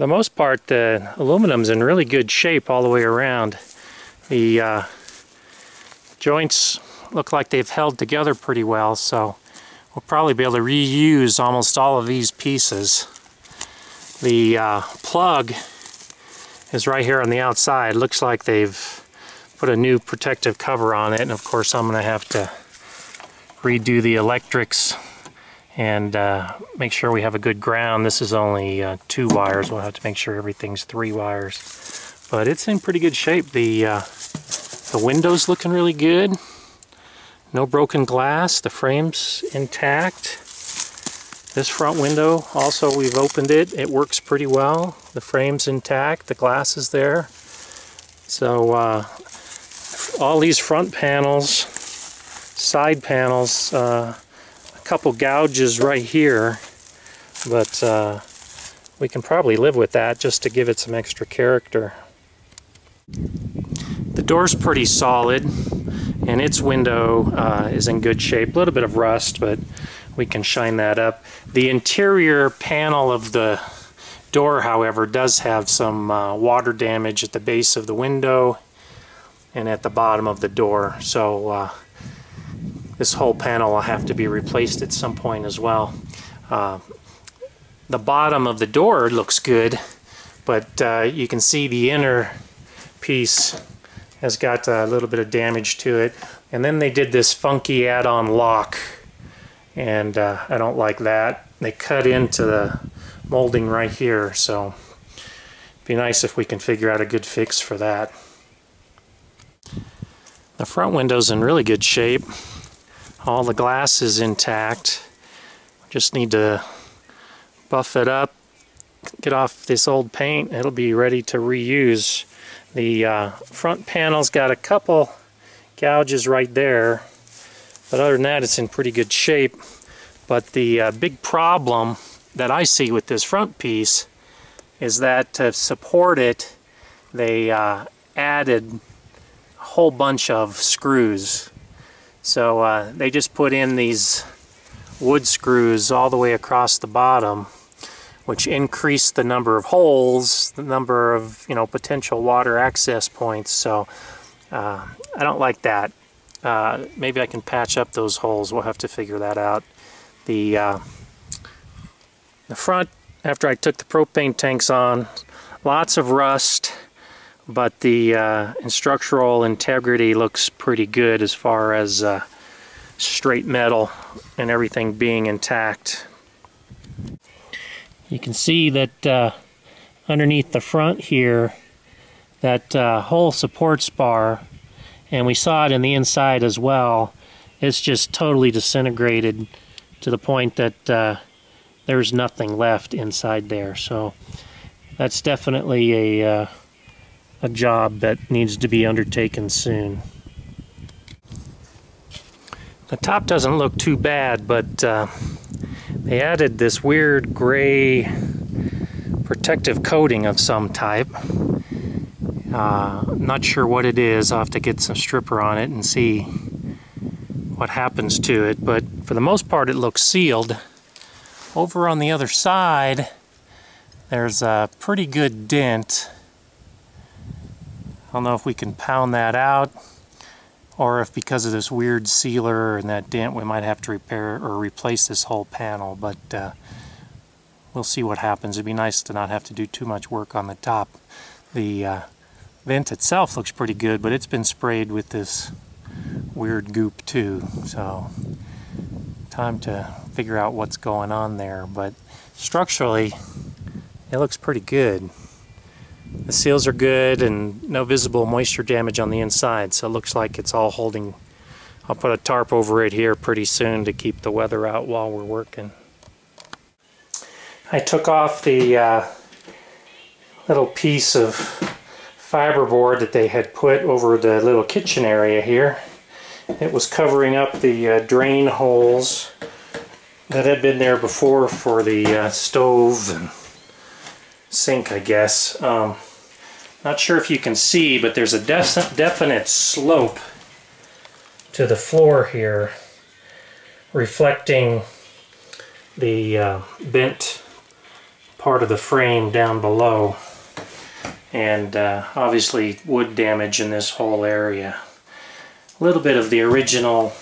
the most part, the aluminum's in really good shape all the way around. The joints look like they've held together pretty well, so we'll probably be able to reuse almost all of these pieces. The plug is right here on the outside. Looks like they've put a new protective cover on it, and of course I'm going to have to redo the electrics and make sure we have a good ground. This is only 2 wires. We'll have to make sure everything's 3 wires. But it's in pretty good shape. The window's looking really good. No broken glass. The frame's intact. This front window, also we've opened it. It works pretty well. The frame's intact. The glass is there. So all these front panels, side panels, a couple gouges right here, but we can probably live with that just to give it some extra character. The door's pretty solid, and its window is in good shape. A little bit of rust, but we can shine that up. The interior panel of the door, however, does have some water damage at the base of the window and at the bottom of the door. So this whole panel will have to be replaced at some point as well. The bottom of the door looks good, but you can see the inner piece has got a little bit of damage to it. And then they did this funky add-on lock, and I don't like that. They cut into the molding right here, so it'd be nice if we can figure out a good fix for that. The front window's in really good shape. All the glass is intact. Just need to buff it up, get off this old paint. It'll be ready to reuse. The front panel's got a couple gouges right there, but other than that it's in pretty good shape. But the big problem that I see with this front piece is that to support it they added a whole bunch of screws. So they just put in these wood screws all the way across the bottom, which increase the number of holes, the number of potential water access points. So I don't like that. Maybe I can patch up those holes. We'll have to figure that out. The front, after I took the propane tanks on, lots of rust, but the structural integrity looks pretty good as far as straight metal and everything being intact. You can see that underneath the front here, that whole support spar, and we saw it in the inside as well, it's just totally disintegrated to the point that there's nothing left inside there. So that's definitely a job that needs to be undertaken soon. The top doesn't look too bad, but they added this weird gray protective coating of some type. Not sure what it is. I'll have to get some stripper on it and see what happens to it, but for the most part it looks sealed. Over on the other side there's a pretty good dent. I don't know if we can pound that out, or if because of this weird sealer and that dent we might have to repair or replace this whole panel, but we'll see what happens. It'd be nice to not have to do too much work on the top. The vent itself looks pretty good, but it's been sprayed with this weird goop too, so time to figure out what's going on there. But structurally it looks pretty good. The seals are good and no visible moisture damage on the inside, so it looks like it's all holding. I'll put a tarp over it here pretty soon to keep the weather out while we're working. I took off the little piece of fiberboard that they had put over the little kitchen area here. It was covering up the drain holes that had been there before for the stove and sink, I guess. Not sure if you can see, but there's a definite slope to the floor here, reflecting the bent part of the frame down below, and obviously wood damage in this whole area. A little bit of the original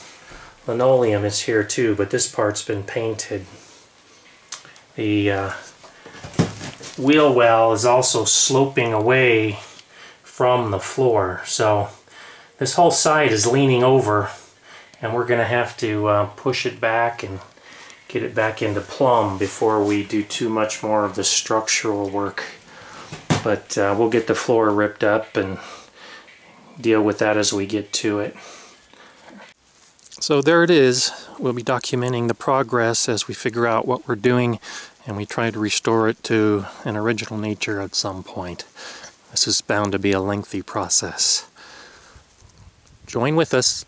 linoleum is here too, but this part's been painted. The wheel well is also sloping away from the floor, so this whole side is leaning over, and we're going to have to push it back and get it back into plumb before we do too much more of the structural work. But we'll get the floor ripped up and deal with that as we get to it. So there it is. We'll be documenting the progress as we figure out what we're doing, and we try to restore it to an original nature at some point. This is bound to be a lengthy process. Join with us.